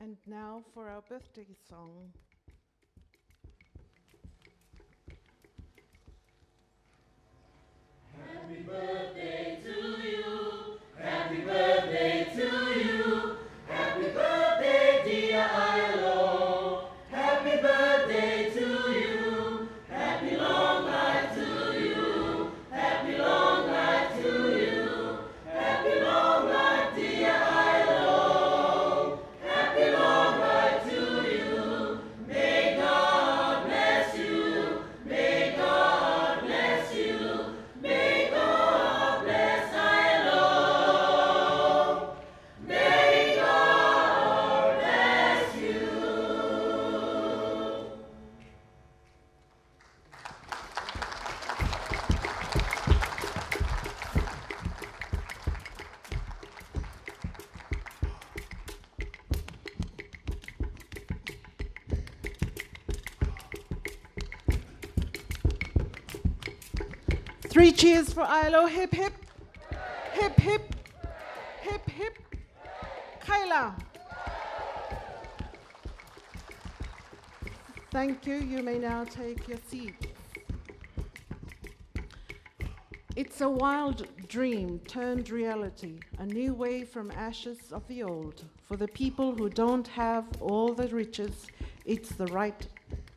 And now for our birthday song. Happy birthday to you. Happy birthday to you. Happy birthday, dear ILO. Happy birthday to you. Happy long life to you. Happy long life to you. Happy long life, dear ILO. Happy long life to you. May God bless you. May God bless you. May God bless ILO. May God bless you. 3 cheers for ILO. Hip hip. Hip hip. Hip hip. Kaila. Thank you. You may now take your seat. It's a wild dream turned reality, a new way from ashes of the old. For the people who don't have all the riches, it's the right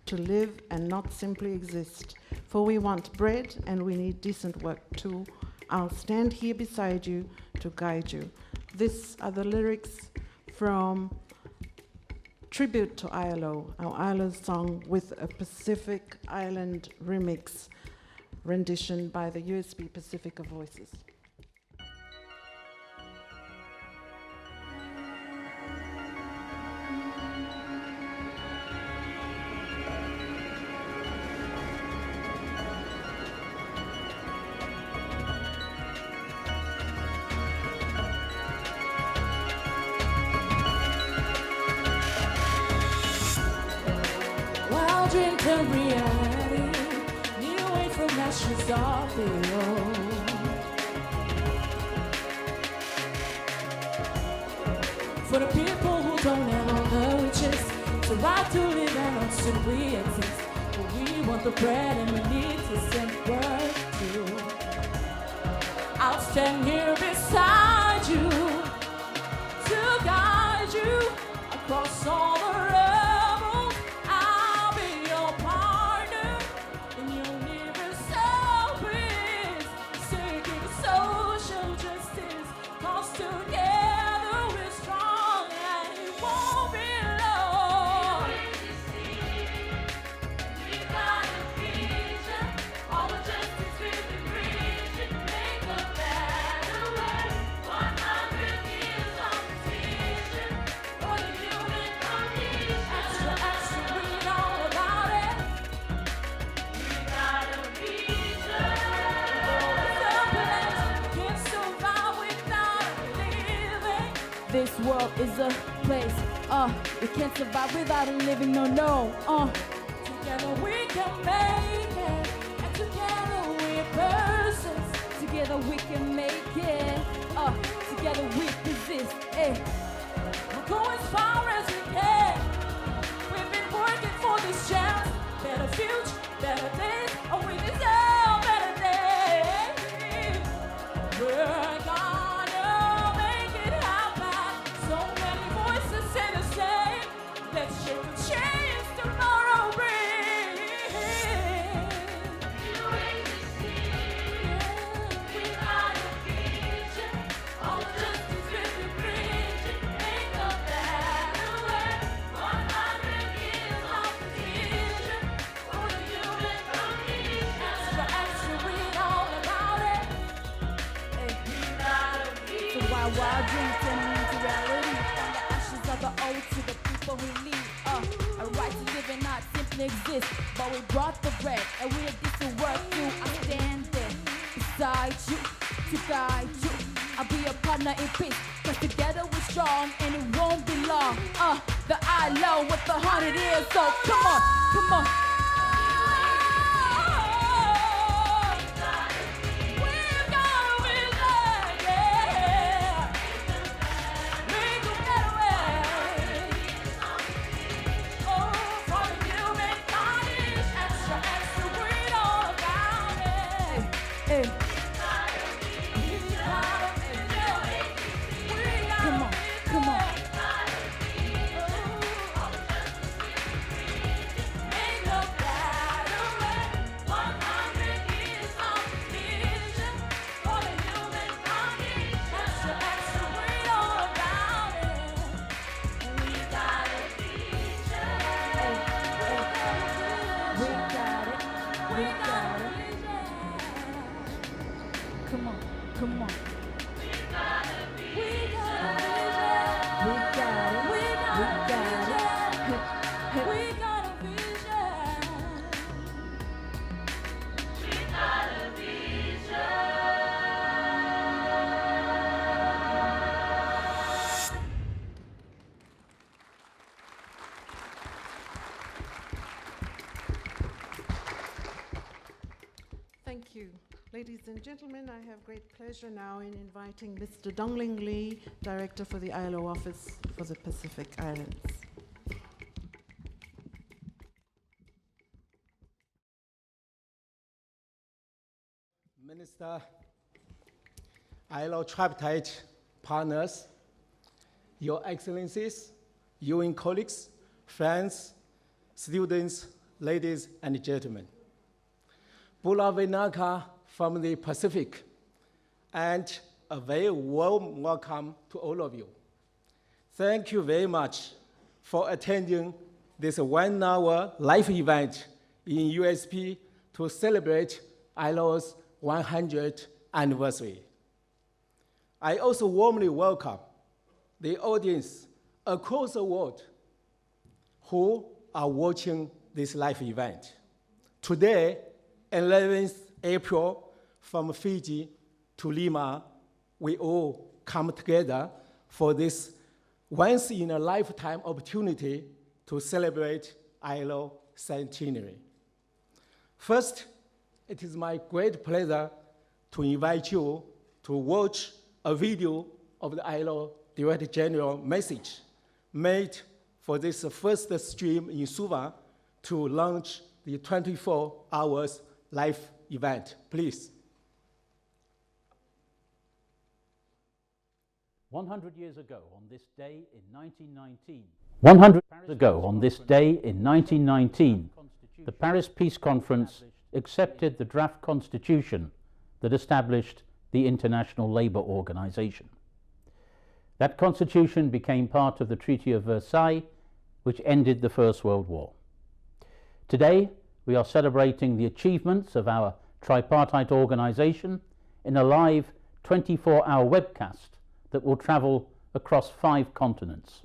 to live and not simply exist. For we want bread and we need decent work too. I'll stand here beside you to guide you. These are the lyrics from Tribute to ILO, our ILO song with a Pacific Island remix rendition by the USB Pacifica Voices. Wild dream turned reality, new way from ashes of the old. For the people who don't have all the riches, it's the right to live and not simply exist. But we want the bread and we need to send word to. I'll stand here beside you to guide you across all the roads. I'll be your partner in your universal peace, seeking social justice. 'Cause together we're strong and it won't be long. We got a vision, all the justice we've been preaching, make a better world. 100 years of vision for the human condition. Extra, read all about it. We got a vision. Can't survive without living. This world is a place, we can't survive without living, no. Together we can make it, and together we're persons. Together we can make it, together we persist, We'll go as far as we can. We've been working for this chance, better future, better days, and we deserve better days. We're gonna make it happen. So many voices say the same. Let's shake the chains tomorrow brings. We got a vision, all the justice we've been preaching, make a better world. 100 years of vision for the human condition. Extra, read all about it. We got a vision. So wild dreams turning into reality, from the ashes of the old to the people who need a right to live and not simply exist. But we brought the bread and we have decent work too. I stand there beside you to guide you. I'll be a partner in peace, 'cause together we're strong and it won't be long. The ILO with the 100 years, so come on. We've got a vision, yeah. Make a better way. Hey. Come on, come on. Come on, come on. We got it. We got it. We got a vision. We got a vision. Thank you. Ladies and gentlemen, I have great pleasure now in inviting Mr. Dongling Lee, Director for the ILO Office for the Pacific Islands. Minister, ILO tripartite partners, Your Excellencies, UN colleagues, friends, students, ladies and gentlemen. Bula Vinaka from the Pacific, and a very warm welcome to all of you. Thank you very much for attending this 1 hour live event in USP to celebrate ILO's 100th anniversary. I also warmly welcome the audience across the world who are watching this live event. Today, 11th April, from Fiji to Lima, we all come together for this once-in-a-lifetime opportunity to celebrate ILO Centenary. First, it is my great pleasure to invite you to watch a video of the ILO Director General message made for this first stream in Suva to launch the 24 hours live event. Please. 100 years ago on this day in 1919, 100 years ago on this day in 1919, the Paris Peace Conference accepted the draft constitution that established the International Labour Organization. That constitution became part of the Treaty of Versailles, which ended the First World War. Today, we are celebrating the achievements of our tripartite organization in a live 24-hour webcast that will travel across 5 continents.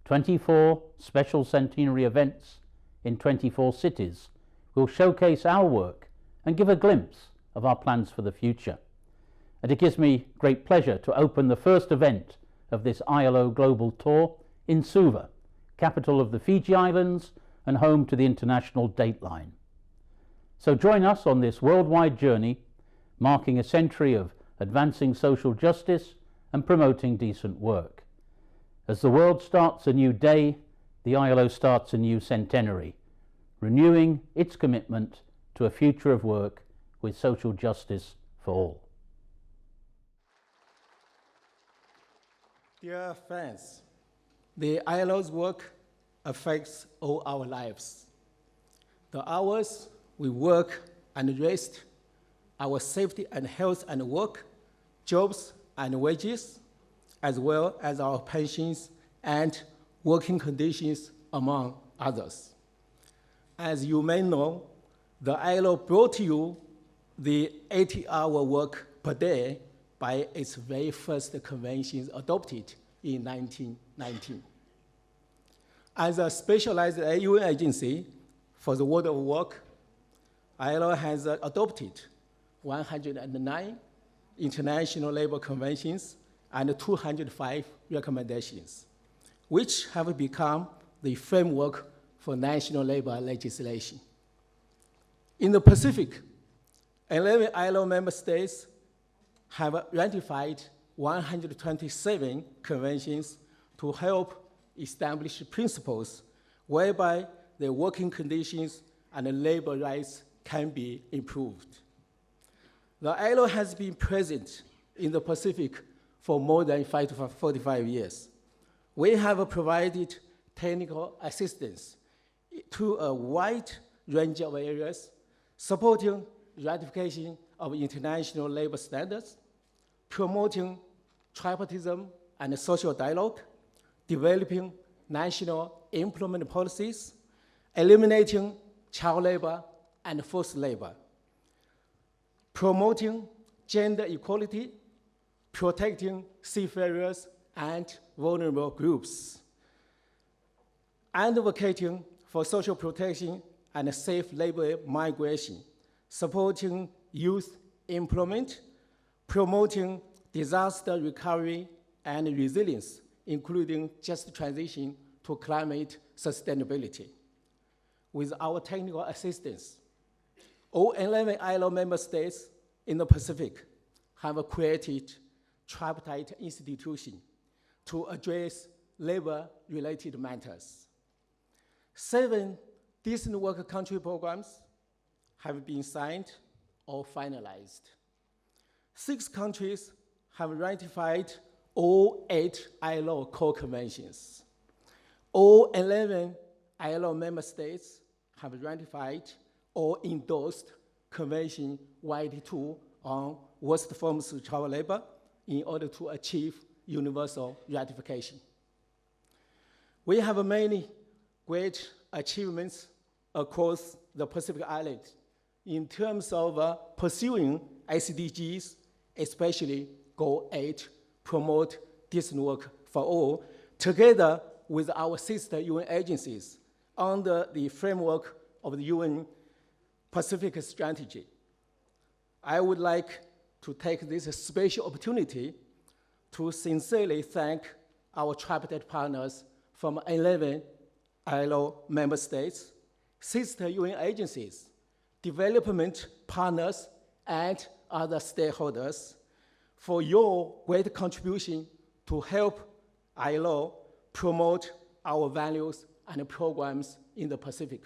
24 special centenary events in 24 cities will showcase our work and give a glimpse of our plans for the future. And it gives me great pleasure to open the first event of this ILO Global Tour in Suva, capital of the Fiji Islands and home to the International Dateline. So join us on this worldwide journey, marking a century of advancing social justice and promoting decent work. As the world starts a new day, the ILO starts a new centenary, renewing its commitment to a future of work with social justice for all. Dear friends, the ILO's work affects all our lives. The hours we work and rest, our safety and health and work, jobs and wages, as well as our pensions and working conditions, among others. As you may know, the ILO brought you the 80-hour work per day by its very first conventions adopted in 1919. As a specialized UN agency for the world of work, ILO has adopted 109 international labor conventions and 205 recommendations, which have become the framework for national labor legislation. In the Pacific, 11 ILO member states have ratified 127 conventions to help establish principles whereby the working conditions and labor rights can be improved. The ILO has been present in the Pacific for more than 45 years. We have provided technical assistance to a wide range of areas, supporting ratification of international labor standards, promoting tripartism and social dialogue, developing national employment policies, eliminating child labor and forced labor, promoting gender equality, protecting seafarers and vulnerable groups, advocating for social protection and safe labor migration, supporting youth employment, promoting disaster recovery and resilience, including just transition to climate sustainability. With our technical assistance, all 11 ILO member states in the Pacific have created tripartite institutions to address labor-related matters. 7 decent work country programs have been signed or finalized. 6 countries have ratified all 8 ILO core conventions. All 11 ILO member states have ratified or endorsed Convention 182 on worst forms of child labor in order to achieve universal ratification. We have many great achievements across the Pacific Islands in terms of pursuing SDGs, especially Goal 8, promote decent work for all, together with our sister UN agencies under the framework of the UN Pacific Strategy. I would like to take this special opportunity to sincerely thank our tripartite partners from 11 ILO member states, sister UN agencies, development partners, and other stakeholders for your great contribution to help ILO promote our values and programs in the Pacific.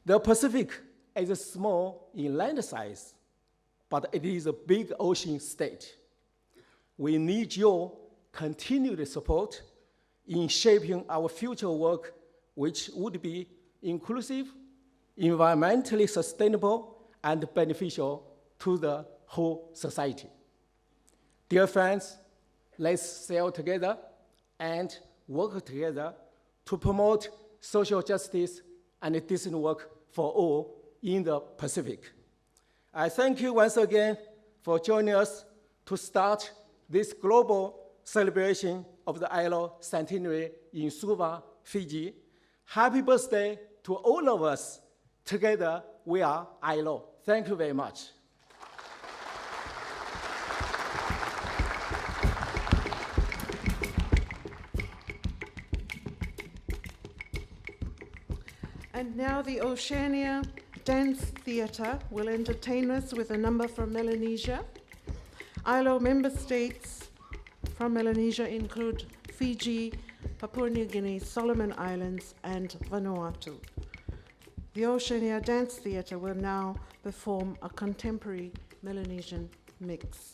The Pacific is small in land size, but it is a big ocean state. We need your continued support in shaping our future work, which would be inclusive, environmentally sustainable, and beneficial to the whole society. Dear friends, let's sail together and work together to promote social justice and decent work for all in the Pacific. I thank you once again for joining us to start this global celebration of the ILO Centenary in Suva, Fiji. Happy birthday to all of us. Together, we are ILO. Thank you very much. And now the Oceania Dance Theatre will entertain us with a number from Melanesia. ILO member states from Melanesia include Fiji, Papua New Guinea, Solomon Islands, and Vanuatu. The Oceania Dance Theatre will now perform a contemporary Melanesian mix.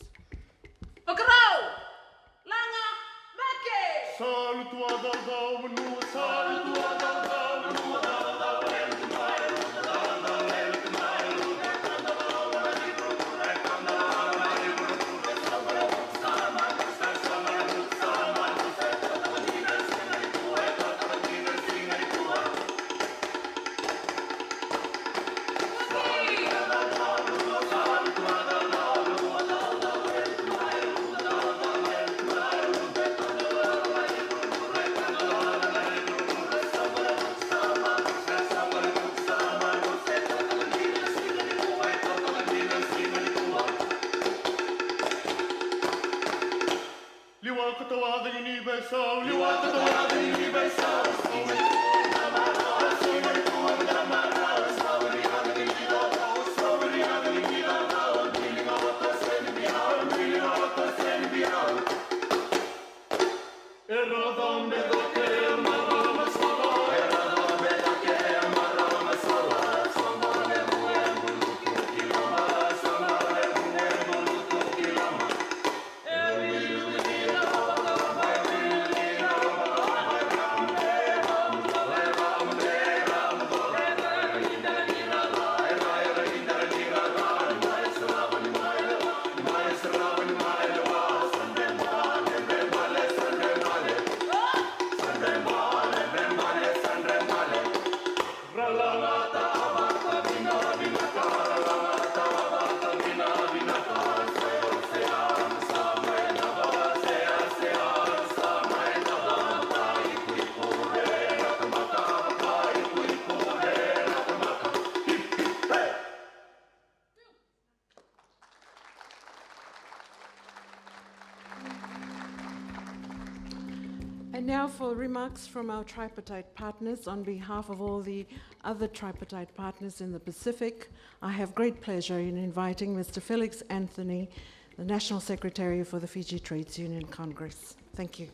And now for remarks from our tripartite partners on behalf of all the other tripartite partners in the Pacific, I have great pleasure in inviting Mr. Felix Anthony, the National Secretary for the Fiji Trades Union Congress. Thank you.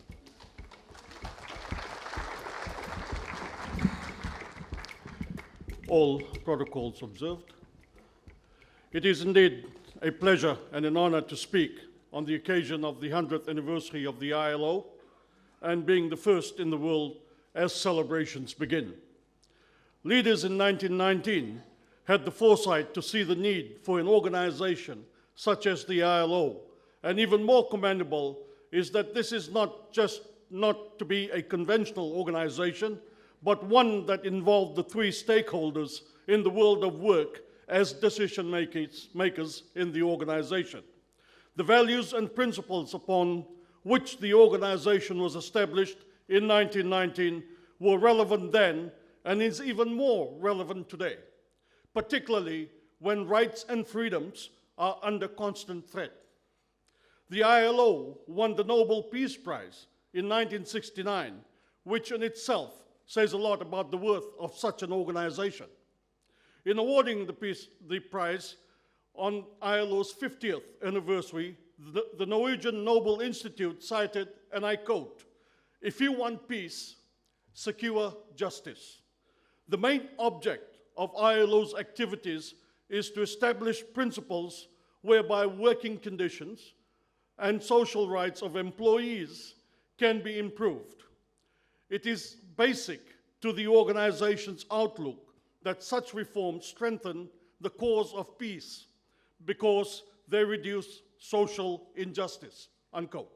All protocols observed. It is indeed a pleasure and an honor to speak on the occasion of the 100th anniversary of the ILO and being the first in the world as celebrations begin. Leaders in 1919 had the foresight to see the need for an organization such as the ILO, and even more commendable is that this is not just not to be a conventional organization, but one that involved the three stakeholders in the world of work as decision makers in the organization. The values and principles upon which the organization was established in 1919 were relevant then and is even more relevant today, particularly when rights and freedoms are under constant threat. The ILO won the Nobel Peace Prize in 1969, which in itself says a lot about the worth of such an organization. In awarding the prize on ILO's 50th anniversary, the Norwegian Nobel Institute cited, and I quote, "If you want peace, secure justice." The main object of ILO's activities is to establish principles whereby working conditions and social rights of employees can be improved. It is basic to the organization's outlook that such reforms strengthen the cause of peace because they reduce social injustice, unquote.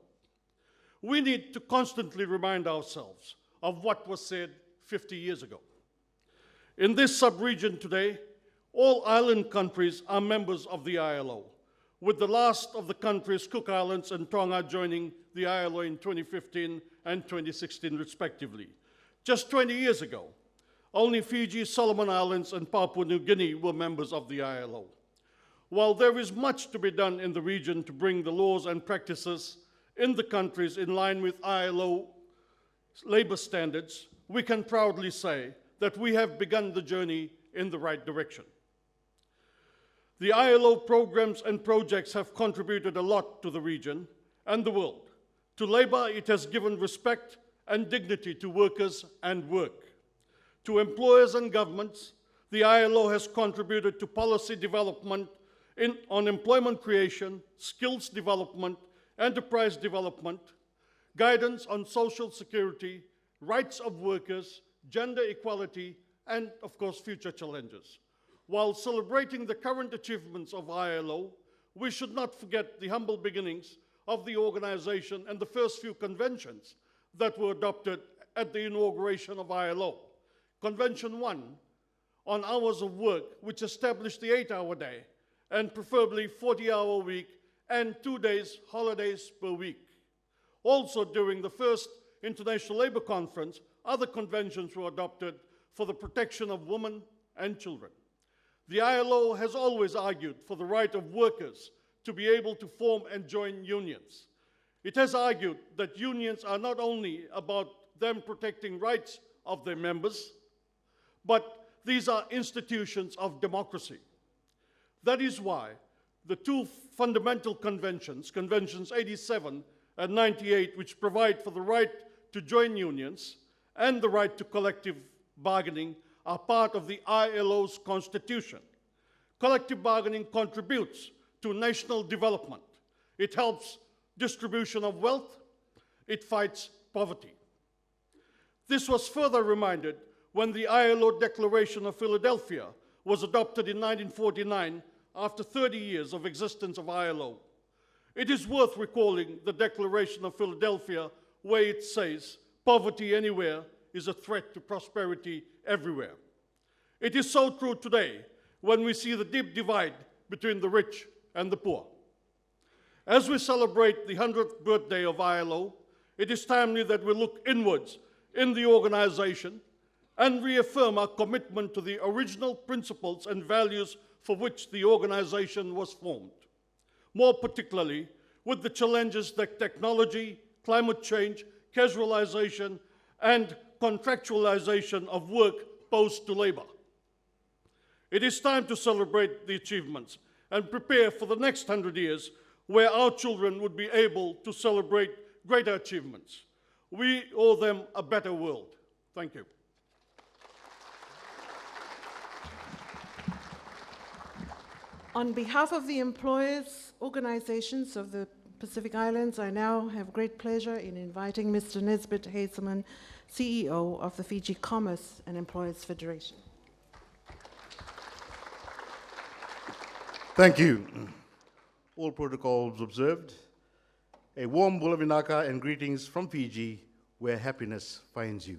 We need to constantly remind ourselves of what was said 50 years ago. In this sub-region today, all island countries are members of the ILO, with the last of the countries, Cook Islands and Tonga, joining the ILO in 2015 and 2016 respectively. Just 20 years ago, only Fiji, Solomon Islands, and Papua New Guinea were members of the ILO. While there is much to be done in the region to bring the laws and practices in the countries in line with ILO labor standards, we can proudly say that we have begun the journey in the right direction. The ILO programs and projects have contributed a lot to the region and the world. To labor, it has given respect and dignity to workers and work. To employers and governments, the ILO has contributed to policy development on employment creation, skills development, enterprise development, guidance on social security, rights of workers, gender equality, and of course future challenges. While celebrating the current achievements of ILO, we should not forget the humble beginnings of the organization and the first few conventions that were adopted at the inauguration of ILO. Convention 1 on hours of work, which established the 8-hour day and preferably 40-hour week and 2 days holidays per week. Also during the first International Labour Conference, other conventions were adopted for the protection of women and children. The ILO has always argued for the right of workers to be able to form and join unions. It has argued that unions are not only about them protecting rights of their members, but these are institutions of democracy. That is why the two fundamental conventions, Conventions 87 and 98, which provide for the right to join unions and the right to collective bargaining, are part of the ILO's constitution. Collective bargaining contributes to national development. It helps distribution of wealth. It fights poverty. This was further reminded when the ILO Declaration of Philadelphia was adopted in 1949 after 30 years of existence of ILO. It is worth recalling the Declaration of Philadelphia, where it says, "Poverty anywhere is a threat to prosperity everywhere." It is so true today when we see the deep divide between the rich and the poor. As we celebrate the 100th birthday of ILO, it is timely that we look inwards in the organization and reaffirm our commitment to the original principles and values for which the organization was formed. More particularly, with the challenges that technology, climate change, casualisation and contractualisation of work posed to labour. It is time to celebrate the achievements and prepare for the next 100 years where our children would be able to celebrate greater achievements. We owe them a better world. Thank you. On behalf of the employers' organizations of the Pacific Islands, I now have great pleasure in inviting Mr. Nesbitt Hazelman, CEO of the Fiji Commerce and Employers Federation. Thank you. All protocols observed. A warm bula vinaka and greetings from Fiji, where happiness finds you.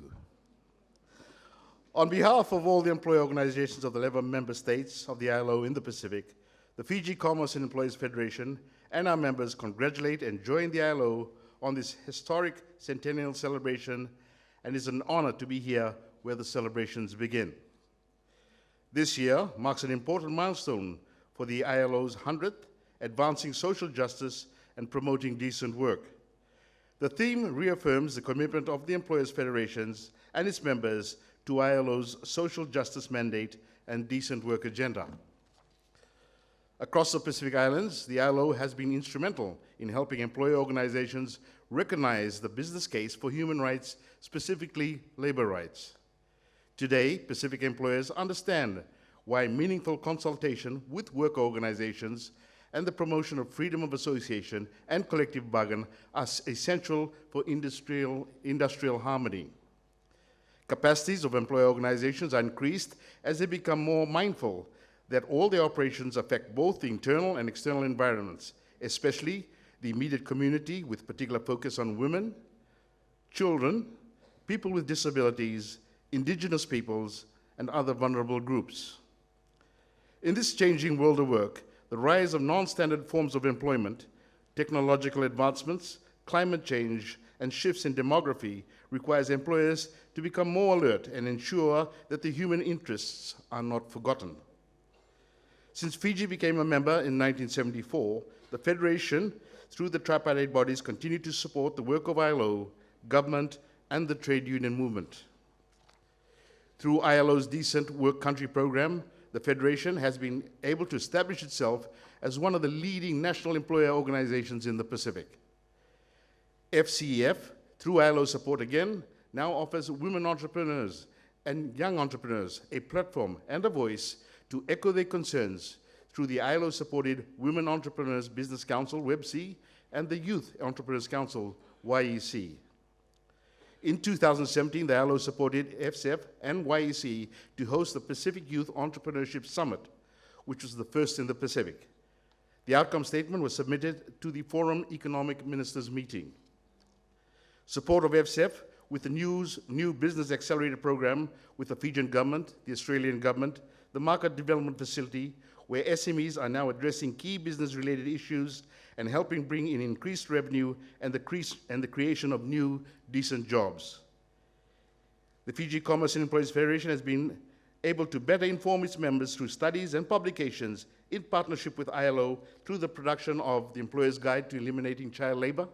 On behalf of all the employer organizations of the 11 member states of the ILO in the Pacific, the Fiji Commerce and Employers Federation and our members congratulate and join the ILO on this historic centennial celebration, and it's an honor to be here where the celebrations begin. This year marks an important milestone for the ILO's 100th, advancing social justice and promoting decent work. The theme reaffirms the commitment of the Employers Federations and its members to ILO's social justice mandate and decent work agenda. Across the Pacific Islands, the ILO has been instrumental in helping employer organizations recognize the business case for human rights, specifically labor rights. Today, Pacific employers understand why meaningful consultation with worker organizations and the promotion of freedom of association and collective bargain are essential for industrial harmony. Capacities of employer organizations are increased as they become more mindful that all their operations affect both the internal and external environments, especially the immediate community, with particular focus on women, children, people with disabilities, indigenous peoples, and other vulnerable groups. In this changing world of work, the rise of non-standard forms of employment, technological advancements, climate change, and shifts in demography requires employers to become more alert and ensure that the human interests are not forgotten. Since Fiji became a member in 1974, the Federation, through the tripartite bodies, continued to support the work of ILO, government, and the trade union movement. Through ILO's Decent Work Country program, the Federation has been able to establish itself as one of the leading national employer organizations in the Pacific. FCEF, through ILO support again, now offers women entrepreneurs and young entrepreneurs a platform and a voice to echo their concerns through the ILO-supported Women Entrepreneurs Business Council, WEBC, and the Youth Entrepreneurs Council, YEC. In 2017, the ILO supported FCEF and YEC to host the Pacific Youth Entrepreneurship Summit, which was the first in the Pacific. The outcome statement was submitted to the Forum Economic Ministers meeting. Support of FCEF with the new Business Accelerator program with the Fijian government, the Australian government, the Market Development Facility, where SMEs are now addressing key business-related issues and helping bring in increased revenue and the creation of new, decent jobs. The Fiji Commerce and Employers Federation has been able to better inform its members through studies and publications in partnership with ILO through the production of the Employer's Guide to Eliminating Child Labor,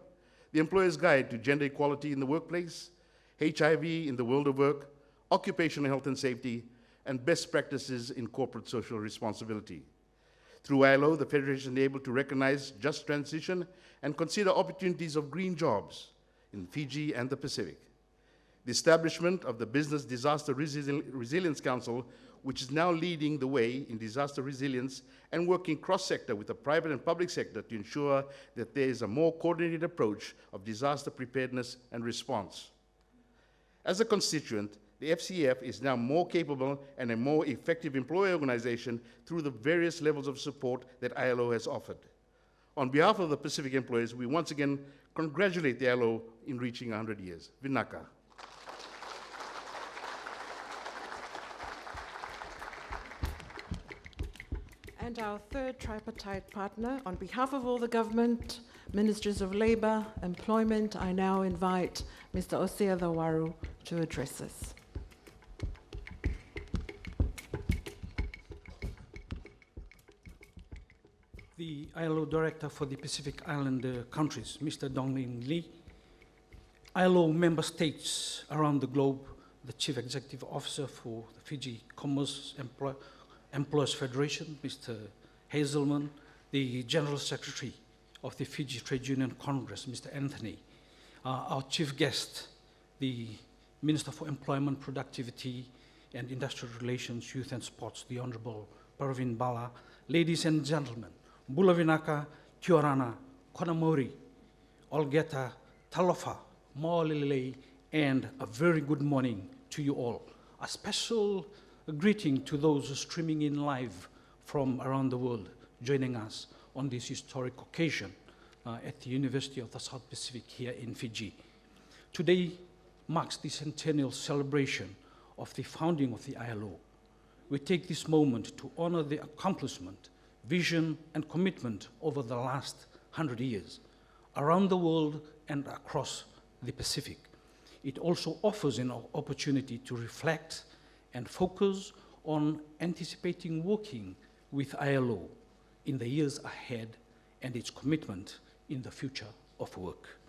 the Employer's Guide to Gender Equality in the Workplace, HIV in the World of Work, Occupational Health and Safety, and Best Practices in Corporate Social Responsibility. Through ILO, the Federation is able to recognize just transition and consider opportunities of green jobs in Fiji and the Pacific. The establishment of the Business Disaster Resilience Council, which is now leading the way in disaster resilience and working cross-sector with the private and public sector to ensure that there is a more coordinated approach of disaster preparedness and response. As a constituent, the FCF is now more capable and a more effective employer organization through the various levels of support that ILO has offered. On behalf of the Pacific employees, we once again congratulate the ILO in reaching 100 years. Vinaka. And our third tripartite partner, on behalf of all the government, Ministries of Labour, Employment, I now invite Mr. Osea Dhawaru to address us. The ILO Director for the Pacific Island countries, Mr. Donglin Lee, ILO member states around the globe, the Chief Executive Officer for the Fiji Commerce Employers Federation, Mr. Hazelman, the General Secretary of the Fiji Trade Union Congress, Mr. Anthony, our chief guest, the Minister for Employment, Productivity and Industrial Relations, Youth and Sports, the Honorable Parvin Bala, ladies and gentlemen, Bula Vinaka, Kiorana, Konamori, Olgeta, Talofa, Maolilei, and a very good morning to you all. A special greeting to those streaming in live from around the world, joining us on this historic occasion at the University of the South Pacific here in Fiji. Today marks the centennial celebration of the founding of the ILO. We take this moment to honor the accomplishment, vision, and commitment over the last 100 years around the world and across the Pacific. It also offers an opportunity to reflect and focus on anticipating working with ILO in the years ahead and its commitment in the future of work.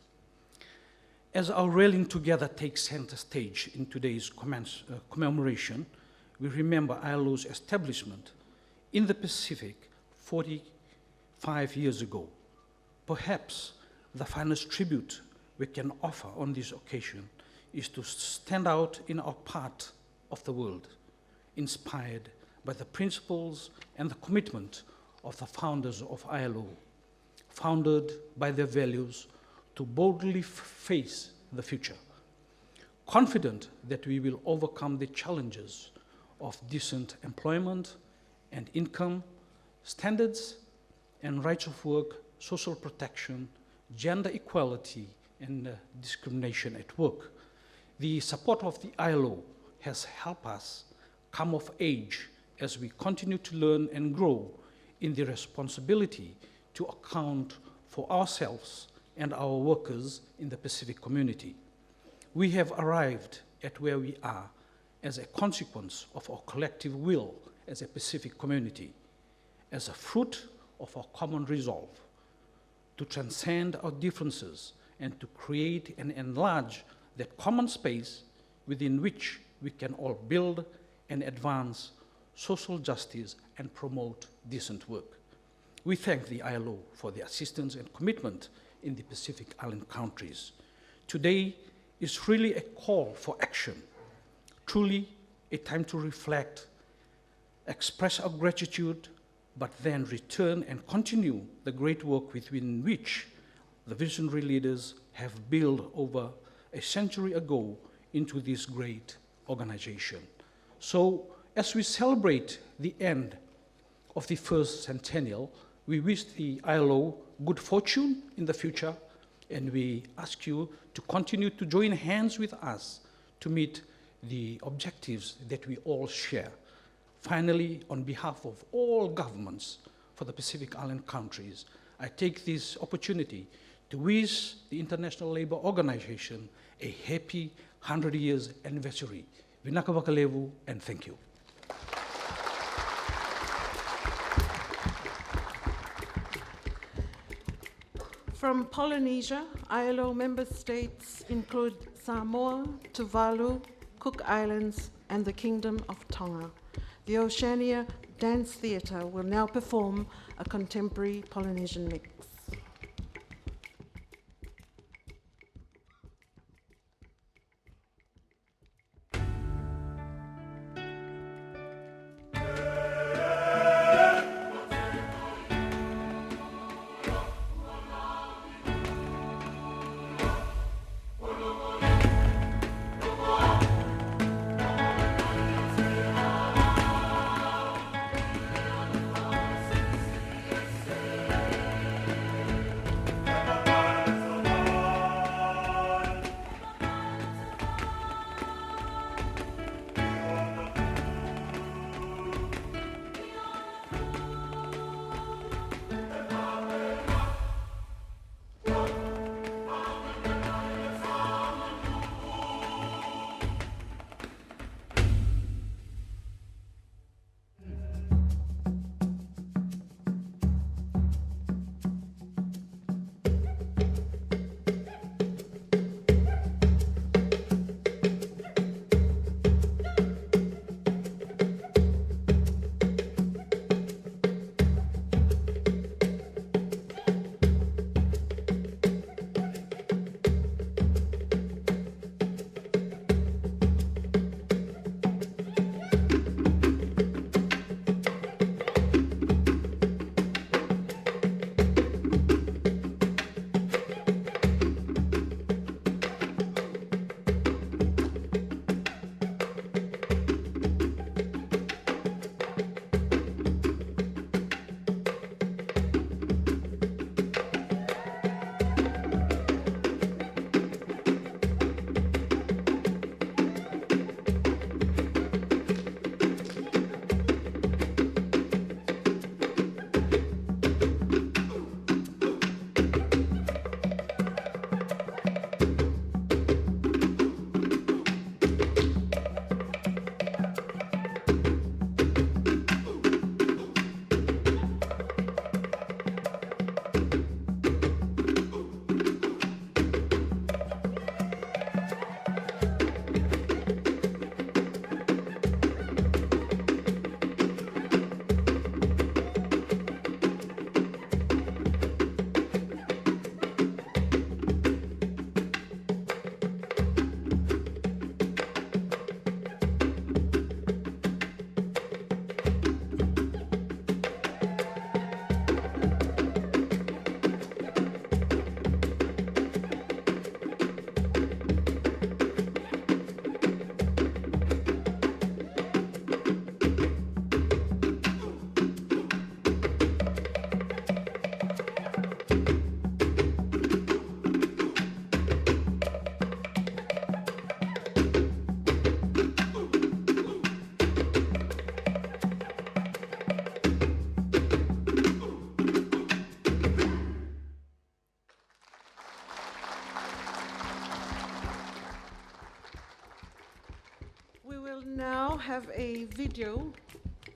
As our rallying together takes center stage in today's commemoration, we remember ILO's establishment in the Pacific 45 years ago. Perhaps the finest tribute we can offer on this occasion is to stand out in our part of the world, inspired by the principles and the commitment of the founders of ILO, founded by their values to boldly face the future, confident that we will overcome the challenges of decent employment and income, standards and rights of work, social protection, gender equality, and discrimination at work. The support of the ILO has helped us come of age as we continue to learn and grow in the responsibility to account for ourselves and our workers in the Pacific community. We have arrived at where we are as a consequence of our collective will as a Pacific community, as a fruit of our common resolve to transcend our differences and to create and enlarge that common space within which we can all build and advance social justice and promote decent work. We thank the ILO for the assistance and commitment in the Pacific Island countries. Today is really a call for action, truly a time to reflect, express our gratitude, but then return and continue the great work within which the visionary leaders have built over a century ago into this great organization. So as we celebrate the end of the first centennial, we wish the ILO good fortune in the future, and we ask you to continue to join hands with us to meet the objectives that we all share. Finally, on behalf of all governments for the Pacific Island countries, I take this opportunity to wish the International Labour Organization a happy 100 years anniversary. Vinaka Wakalevu, and thank you. From Polynesia, ILO member states include Samoa, Tuvalu, Cook Islands, and the Kingdom of Tonga. The Oceania Dance Theatre will now perform a contemporary Polynesian mix. We will now have a video,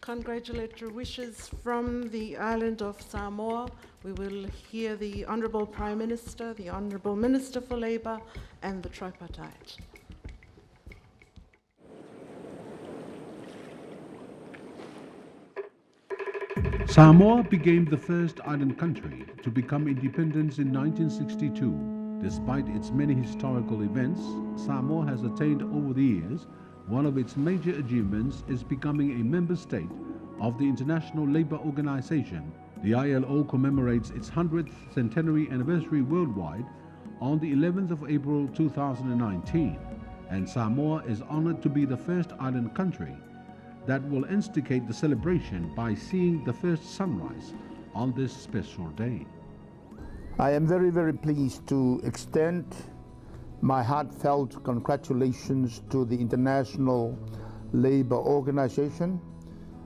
congratulatory wishes from the island of Samoa. We will hear the Honourable Prime Minister, the Honourable Minister for Labour, and the tripartite. Samoa became the first island country to become independent in 1962. Despite its many historical events, Samoa has attained over the years. One of its major achievements is becoming a member state of the International Labour Organization. The ILO commemorates its 100th centenary anniversary worldwide on the 11th of April 2019, and Samoa is honored to be the first island country that will instigate the celebration by seeing the first sunrise on this special day. I am very, very pleased to extend my heartfelt congratulations to the International Labour Organization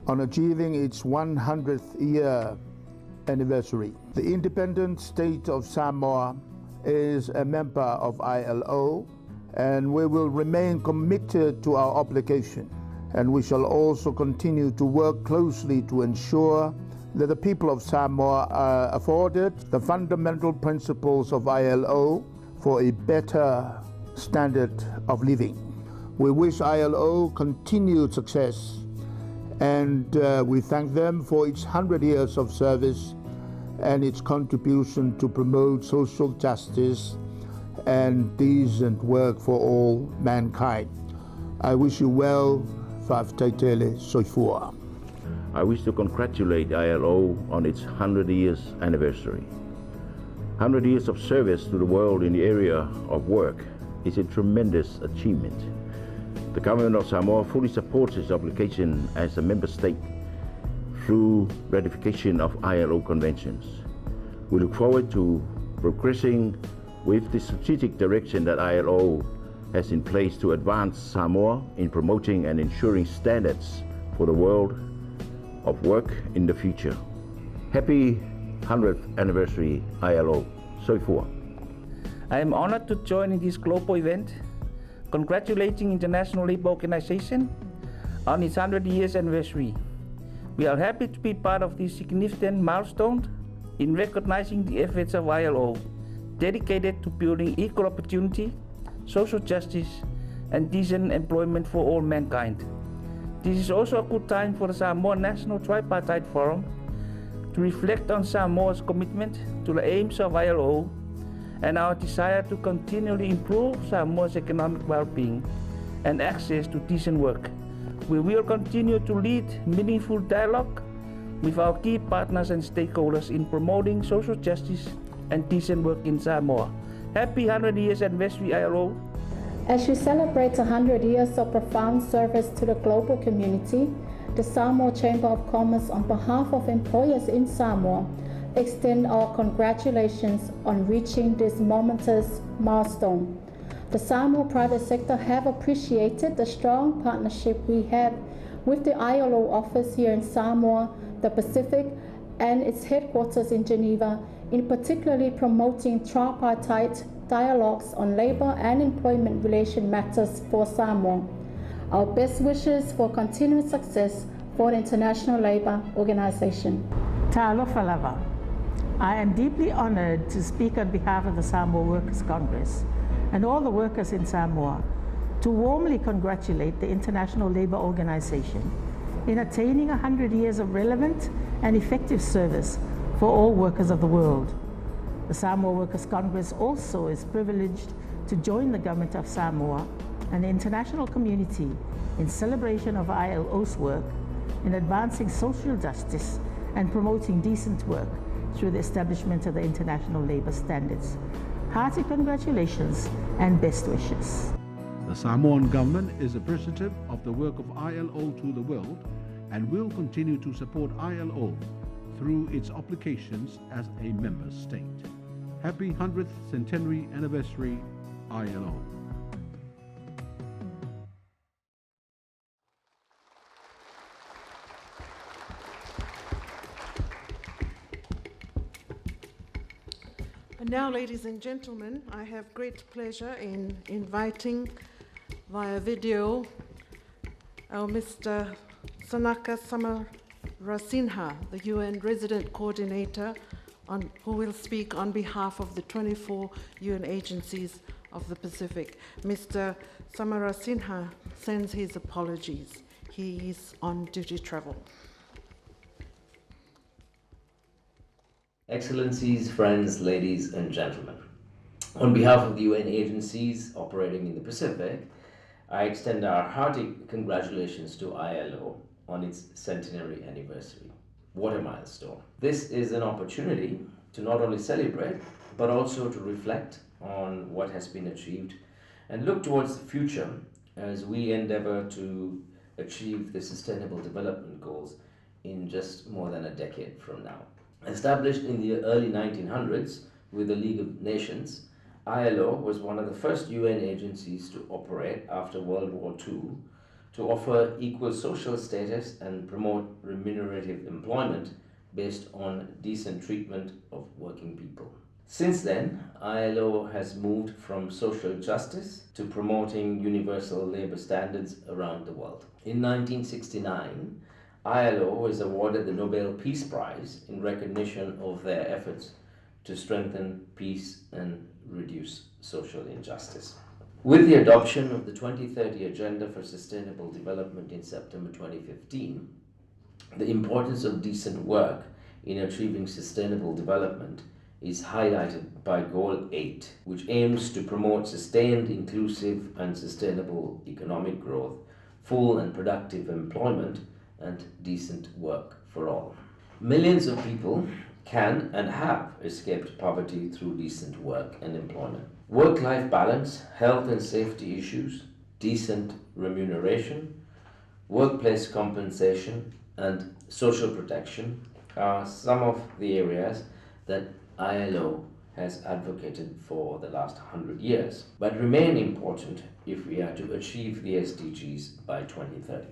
on achieving its 100th year anniversary. The independent state of Samoa is a member of ILO, and we will remain committed to our obligation. And we shall also continue to work closely to ensure that the people of Samoa are afforded the fundamental principles of ILO for a better standard of living. We wish ILO continued success, and we thank them for its 100 years of service and its contribution to promote social justice and decent work for all mankind. I wish you well. I wish to congratulate ILO on its 100 years anniversary. 100 years of service to the world in the area of work is a tremendous achievement. The government of Samoa fully supports its obligation as a member state through ratification of ILO conventions. We look forward to progressing with the strategic direction that ILO has in place to advance Samoa in promoting and ensuring standards for the world of work in the future. Happy 100th anniversary ILO. Suva. I am honored to join in this global event, congratulating International Labour Organization on its 100 years anniversary. We are happy to be part of this significant milestone in recognizing the efforts of ILO, dedicated to building equal opportunity, social justice, and decent employment for all mankind. This is also a good time for the Samoa National Tripartite Forum to reflect on Samoa's commitment to the aims of ILO and our desire to continually improve Samoa's economic well-being and access to decent work. We will continue to lead meaningful dialogue with our key partners and stakeholders in promoting social justice and decent work in Samoa. Happy 100 years anniversary ILO. As you celebrate 100 years of profound service to the global community, the Samoa Chamber of Commerce, on behalf of employers in Samoa, extend our congratulations on reaching this momentous milestone. The Samoa private sector have appreciated the strong partnership we have with the ILO office here in Samoa, the Pacific, and its headquarters in Geneva, in particularly promoting tripartite dialogues on labor and employment relation matters for Samoa. Our best wishes for continued success for the International Labour Organization. Talofa lava. I am deeply honored to speak on behalf of the Samoa Workers' Congress and all the workers in Samoa to warmly congratulate the International Labour Organization in attaining 100 years of relevant and effective service for all workers of the world. The Samoa Workers' Congress also is privileged to join the government of Samoa and the international community in celebration of ILO's work in advancing social justice and promoting decent work through the establishment of the international labor standards. Hearty congratulations and best wishes. The Samoan government is appreciative of the work of ILO to the world and will continue to support ILO through its obligations as a member state. Happy 100th Centenary Anniversary, ILO. And now, ladies and gentlemen, I have great pleasure in inviting via video our Mr. Sanaka Samarasinha, the UN Resident Coordinator, who will speak on behalf of the 24 UN agencies of the Pacific. Mr. Samarasinha sends his apologies. He is on duty travel. Excellencies, friends, ladies and gentlemen. On behalf of the UN agencies operating in the Pacific, I extend our hearty congratulations to ILO on its centenary anniversary. What a milestone. This is an opportunity to not only celebrate, but also to reflect on what has been achieved and look towards the future as we endeavor to achieve the Sustainable Development Goals in just more than a decade from now. Established in the early 1900s with the League of Nations, ILO was one of the first UN agencies to operate after World War II to offer equal social status and promote remunerative employment based on decent treatment of working people. Since then, ILO has moved from social justice to promoting universal labor standards around the world. In 1969, ILO was awarded the Nobel Peace Prize in recognition of their efforts to strengthen peace and reduce social injustice. With the adoption of the 2030 Agenda for Sustainable Development in September 2015, the importance of decent work in achieving sustainable development is highlighted by Goal 8, which aims to promote sustained, inclusive and sustainable economic growth, full and productive employment, and decent work for all. Millions of people can and have escaped poverty through decent work and employment. Work-life balance, health and safety issues, decent remuneration, workplace compensation, and social protection are some of the areas that ILO has advocated for the last 100 years, but remain important if we are to achieve the SDGs by 2030.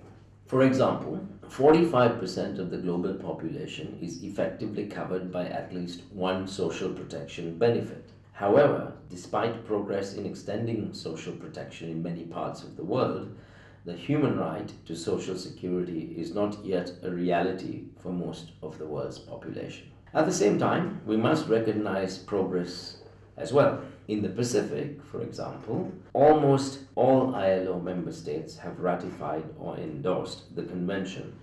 For example, 45% of the global population is effectively covered by at least one social protection benefit. However, despite progress in extending social protection in many parts of the world, the human right to social security is not yet a reality for most of the world's population. At the same time, we must recognize progress as well. In the Pacific, for example, almost all ILO member states have ratified or endorsed the Convention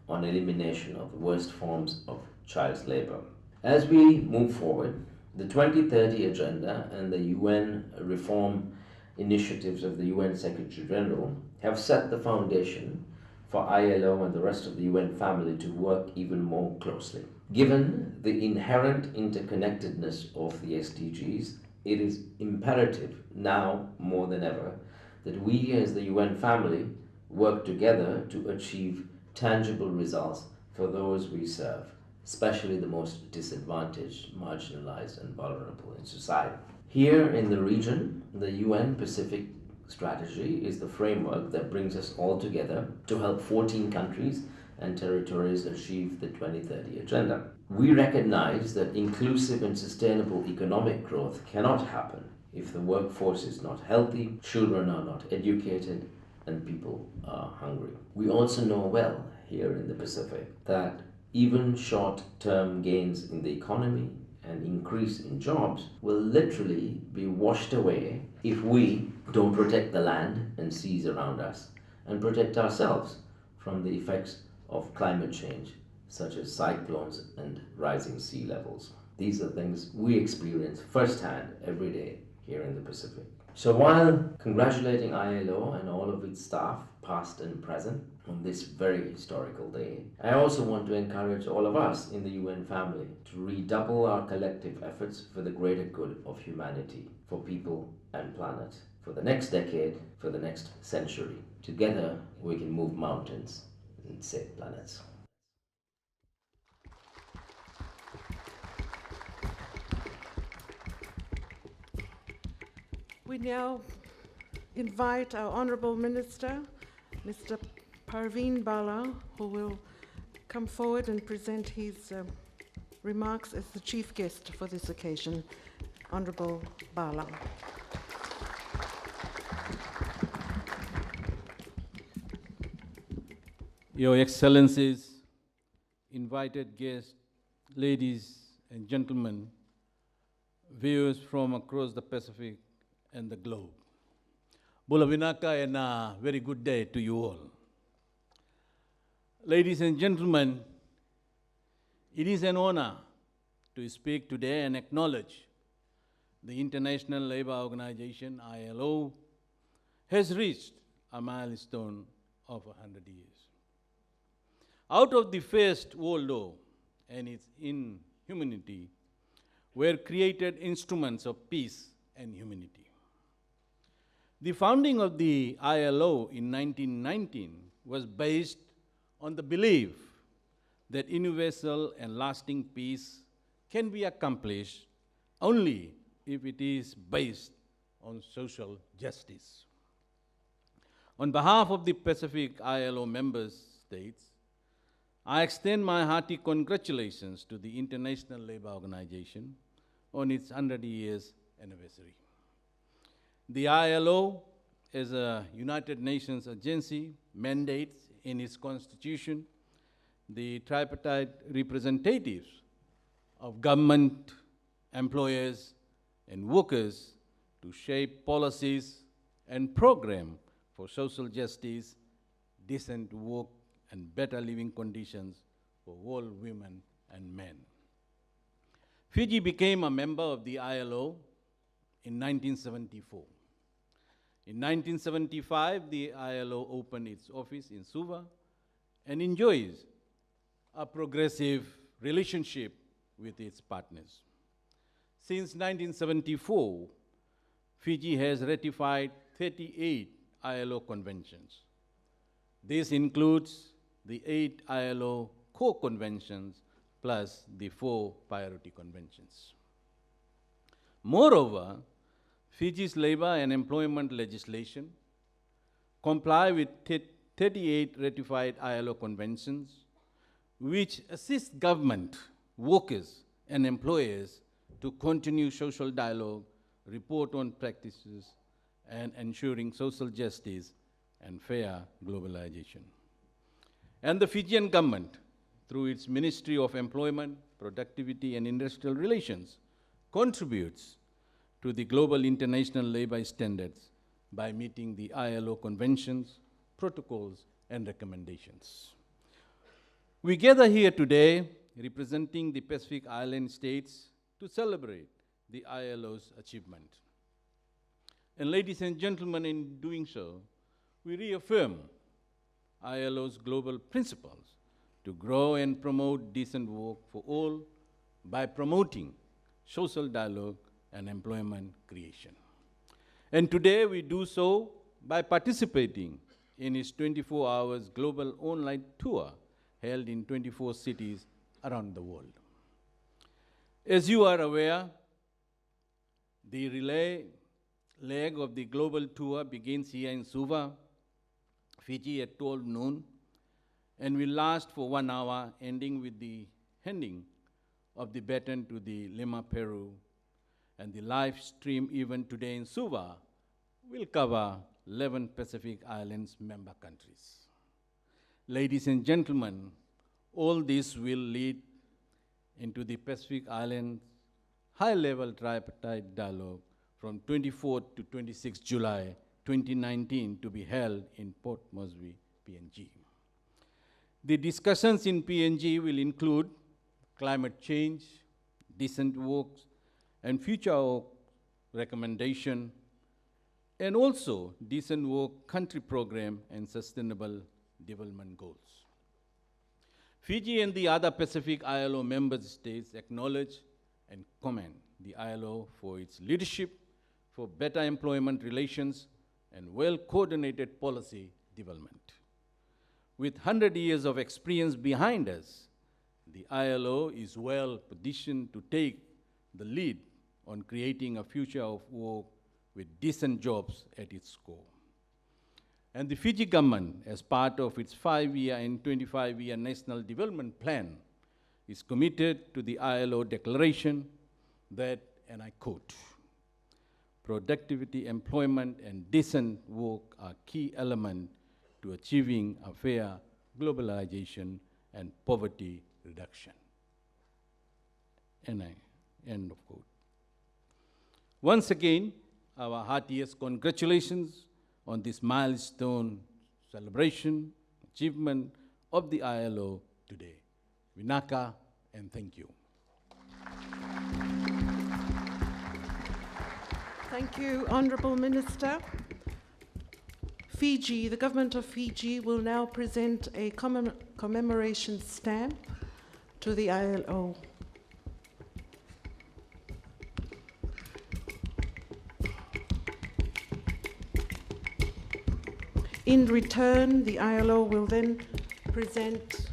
on Elimination of the Worst Forms of Child Labor. As we move forward, the 2030 Agenda and the UN reform initiatives of the UN Secretary General have set the foundation for ILO and the rest of the UN family to work even more closely. Given the inherent interconnectedness of the SDGs, it is imperative now more than ever that we as the UN family work together to achieve tangible results for those we serve, especially the most disadvantaged, marginalized and vulnerable in society. Here in the region, the UN Pacific Strategy is the framework that brings us all together to help 14 countries and territories achieve the 2030 Agenda. We recognize that inclusive and sustainable economic growth cannot happen if the workforce is not healthy, children are not educated, and people are hungry. We also know well here in the Pacific that even short-term gains in the economy and increase in jobs will literally be washed away if we don't protect the land and seas around us and protect ourselves from the effects of climate change, such as cyclones and rising sea levels. These are things we experience firsthand every day here in the Pacific. So while congratulating ILO and all of its staff, past and present, on this very historical day, I also want to encourage all of us in the UN family to redouble our collective efforts for the greater good of humanity, for people and planet, for the next decade, for the next century. Together, we can move mountains and save planets. We now invite our Honourable Minister, Mr. Parveen Bala, who will come forward and present his remarks as the chief guest for this occasion. Honourable Bala. Your Excellencies, invited guests, ladies and gentlemen, viewers from across the Pacific and the globe. Bula vinaka and a very good day to you all. Ladies and gentlemen, it is an honor to speak today and acknowledge the International Labour Organization, ILO, has reached a milestone of 100 years. Out of the First World War and its inhumanity were created instruments of peace and humanity. The founding of the ILO in 1919 was based on the belief that universal and lasting peace can be accomplished only if it is based on social justice. On behalf of the Pacific ILO member states, I extend my hearty congratulations to the International Labour Organization on its 100 years anniversary. The ILO, as a United Nations agency, mandates in its constitution the tripartite representatives of government, employers, and workers to shape policies and programs for social justice, decent work, and better living conditions for all women and men. Fiji became a member of the ILO in 1974. In 1975, the ILO opened its office in Suva and enjoys a progressive relationship with its partners. Since 1974, Fiji has ratified 38 ILO conventions. This includes the 8 ILO core conventions plus the 4 priority conventions. Moreover, Fiji's labor and employment legislation comply with 38 ratified ILO conventions, which assist government, workers, and employers to continue social dialogue, report on practices, and ensuring social justice and fair globalization. And the Fijian government, through its Ministry of Employment, Productivity, and Industrial Relations, contributes to the global international labor standards by meeting the ILO conventions, protocols, and recommendations. We gather here today representing the Pacific Island states to celebrate the ILO's achievement. And ladies and gentlemen, in doing so, we reaffirm ILO's global principles to grow and promote decent work for all by promoting social dialogue and employment creation. And today we do so by participating in its 24 hours global online tour held in 24 cities around the world. As you are aware, the relay leg of the global tour begins here in Suva, Fiji at 12 noon, and will last for 1 hour, ending with the handing of the baton to the Lima, Peru, and the live stream event today in Suva will cover 11 Pacific Islands member countries. Ladies and gentlemen, all this will lead into the Pacific Islands high-level tripartite dialogue from 24th to 26 July 2019 to be held in Port Moresby, PNG. The discussions in PNG will include climate change, decent work, and future recommendation, and also decent work country program and sustainable development goals. Fiji and the other Pacific ILO member states acknowledge and commend the ILO for its leadership for better employment relations and well-coordinated policy development. With 100 years of experience behind us, the ILO is well positioned to take the lead on creating a future of work with decent jobs at its core. And the Fiji government, as part of its 5-year and 25-year National Development Plan, is committed to the ILO declaration that, and I quote, "Productivity, employment, and decent work are key elements to achieving a fair globalization and poverty reduction." End of quote. Once again, our heartiest congratulations on this milestone celebration, achievement of the ILO today. Vinaka, and thank you. Thank you, Honourable Minister. Fiji, the government of Fiji will now present a commemoration stamp to the ILO. In return, the ILO will then present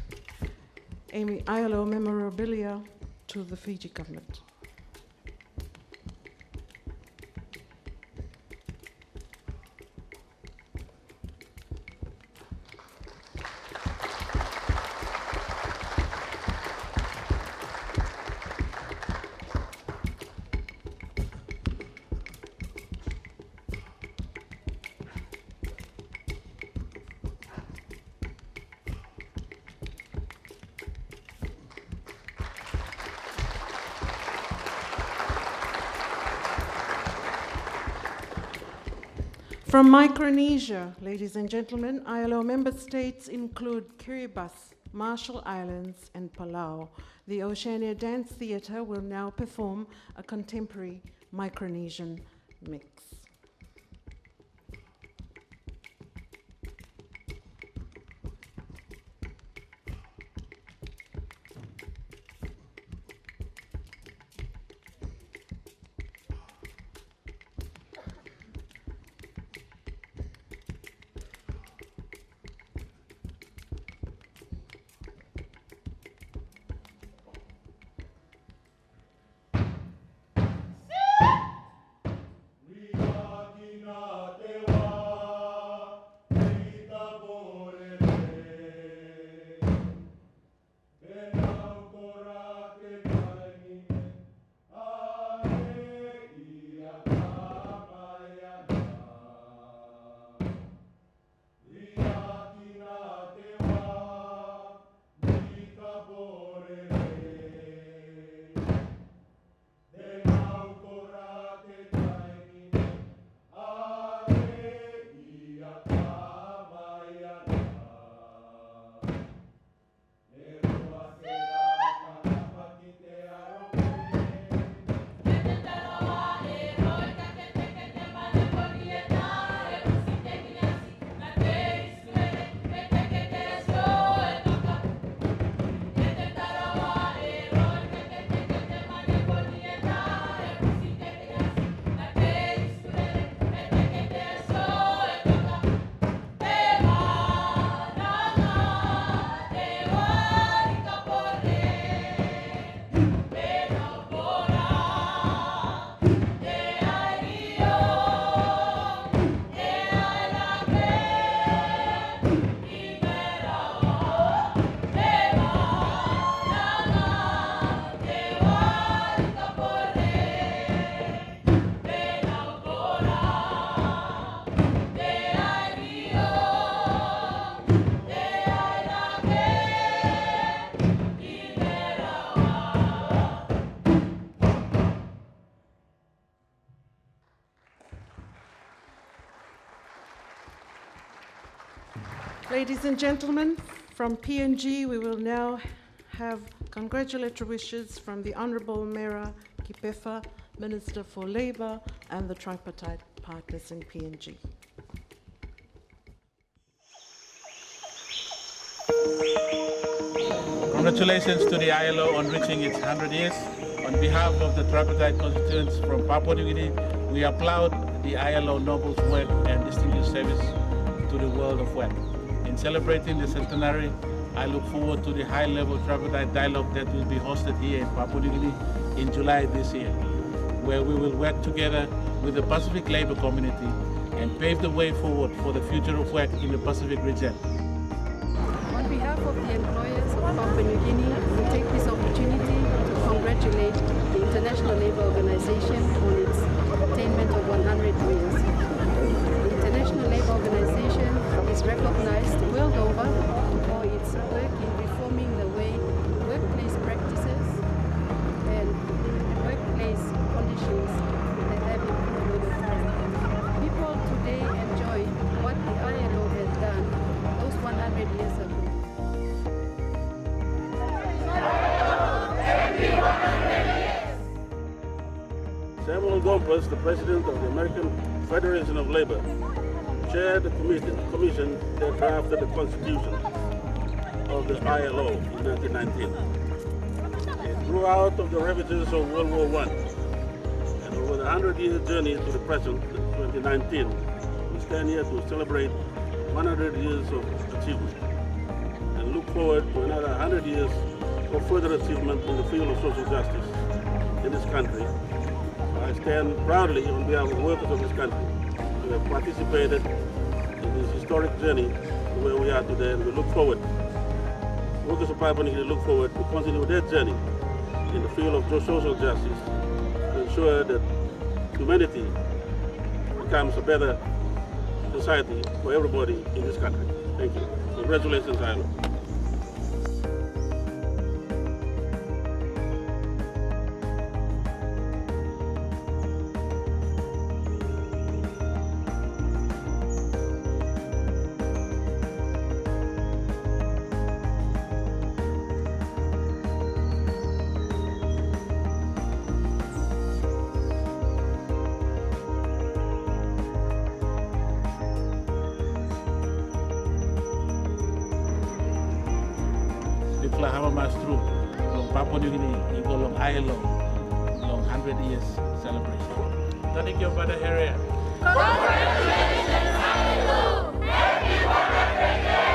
a ILO memorabilia to the Fiji government. From Micronesia, ladies and gentlemen, ILO member states include Kiribati, Marshall Islands, and Palau. The Oceania Dance Theatre will now perform a contemporary Micronesian mix. Ladies and gentlemen, from PNG, we will now have congratulatory wishes from the Honourable Mera Kipefa, Minister for Labour and the tripartite partners in PNG. Congratulations to the ILO on reaching its 100 years. On behalf of the tripartite constituents from Papua New Guinea, we applaud the ILO Noble's work and distinguished service to the world of work. In celebrating the centenary, I look forward to the high-level tripartite dialogue that will be hosted here in Papua New Guinea in July this year, where we will work together with the Pacific labor community and pave the way forward for the future of work in the Pacific region. On behalf of the employers of Papua New Guinea, we take this opportunity to congratulate the International Labour Organization on its attainment of 100 years. The International Labour Organization is recognized world over for its work in reforming the way workplace practices and workplace conditions that have improved over time. People today enjoy what the ILO has done those 100 years ago. Samuel Gompers, the president of the American Federation of Labor, chaired the commission that drafted the constitution of the ILO in 1919. It grew out of the ravages of World War I, and over the 100-year journey to the present, 2019, we stand here to celebrate 100 years of achievement and look forward to another 100 years of further achievement in the field of social justice in this country. I stand proudly on behalf of the workers of this country who have participated in this historic journey to where we are today, and we look forward, workers of Papua New Guinea look forward to continue their journey in the field of social justice to ensure that humanity becomes a better society for everybody in this country. Thank you. Congratulations, ILO. Hama Mastru, long Papua New Guinea, you go long ILO, long 100 years celebration. Thank you, Brother Harriet. Congratulations, ILO! Happy 100 years!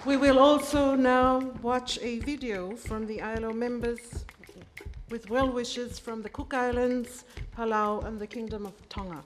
We will also now watch a video from the ILO members with well wishes from the Cook Islands, Palau, and the Kingdom of Tonga.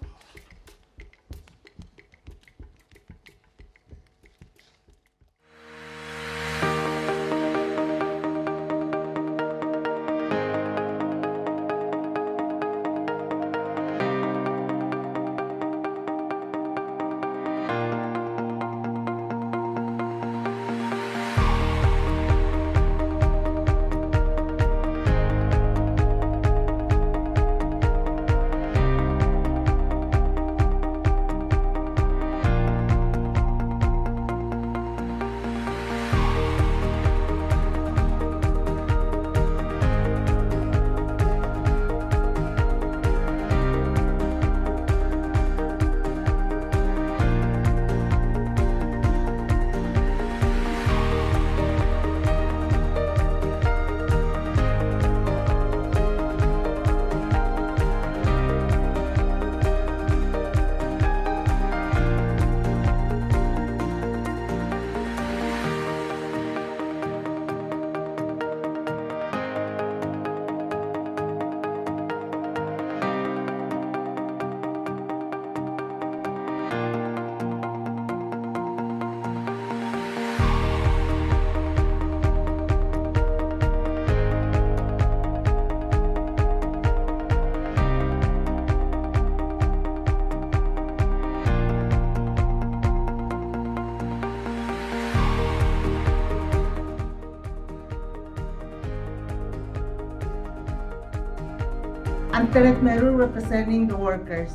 I'm Tenet Meru representing the workers.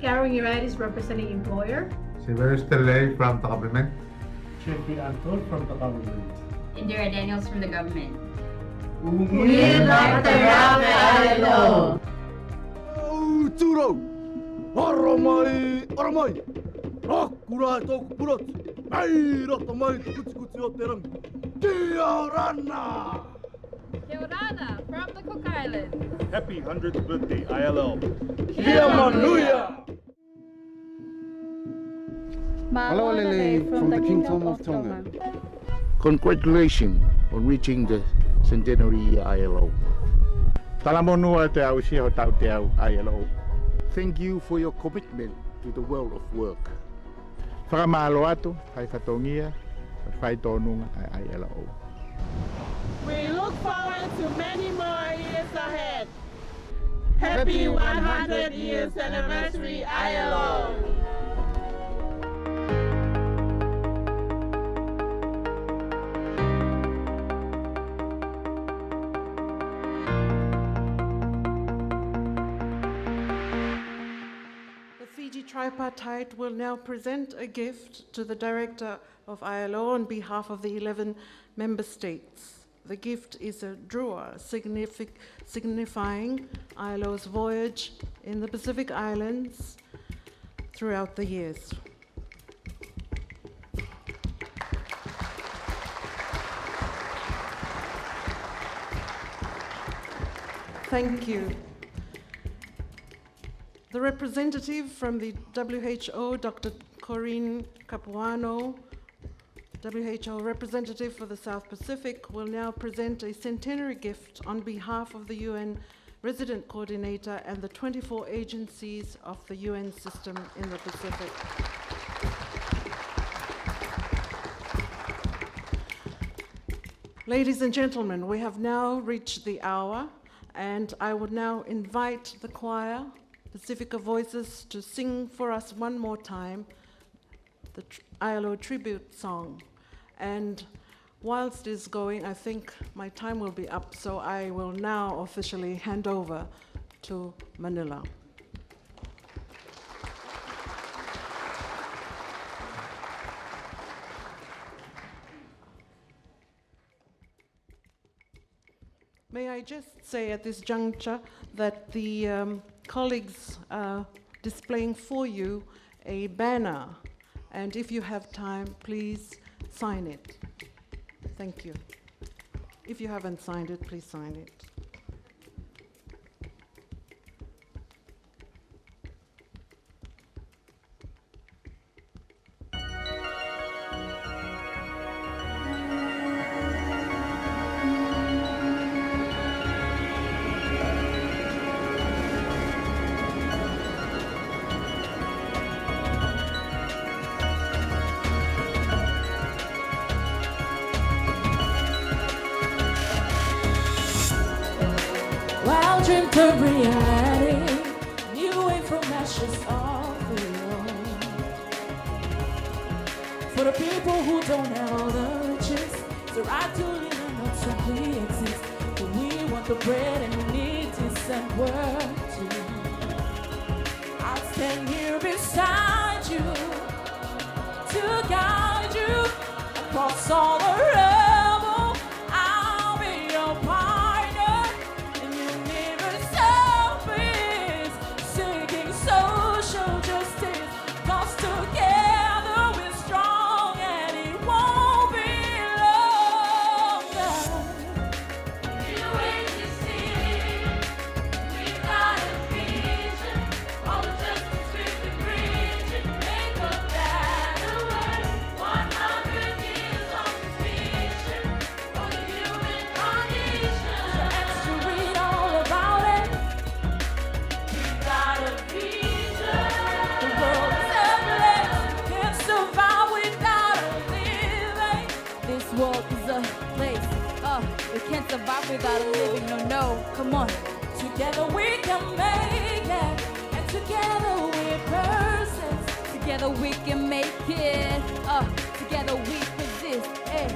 Karen Uritis representing employer. Sylvester Lay from the government. Jeffrey Anton from the government. Indira Daniels from the government. We'd like to round the ILO. Turo! Aramai! Aramai! Rakura tok purot! Mai ratamai kuts o terang! Tiarana! Keorana from the Cook Islands. Happy 100th birthday, ILO. Kia manuia. Malolele from the Kingdom of Tonga. Congratulations on reaching the centenary ILO. Talamonua te au si ho tau te au ILO. Thank you for your commitment to the world of work. Whakamalo atu, hai whatongia, whai tōnunga ai ILO. We look forward to many more years ahead. Happy 100 years anniversary, ILO. The Fiji Tripartite will now present a gift to the Director of ILO on behalf of the 11 member states. The gift is a drua, signifying ILO's voyage in the Pacific Islands throughout the years. Thank you. The representative from the WHO, Dr. Corinne Capuano, WHO representative for the South Pacific, will now present a centenary gift on behalf of the UN resident coordinator and the 24 agencies of the UN system in the Pacific. Ladies and gentlemen, we have now reached the hour, and I would now invite the choir, Pacifica Voices, to sing for us one more time the ILO tribute song. And whilst it's going, I think my time will be up, so I will now officially hand over to Manila. May I just say at this juncture that the colleagues are displaying for you a banner, and if you have time, please sign it. Thank you. If you haven't signed it, please sign it. Wild dream to reality, new way from ashes of the world. For the people who don't have all the riches, the right to live and not simply exist. But we want the bread and we need decent work too. I'll stand here beside you to guide you across all the rubble. I'll be your partner. Social justice, 'cause together we're strong and it won't be long. You ain't we've got a vision, all the justice we've been preaching, make a better world. 100 years on this mission for the human condition. So extra read all about it. We've got a vision. World is a place, we can't survive without a living, no, come on. Together we can make it, and together we're persons. Together we can make it, together we persist, hey.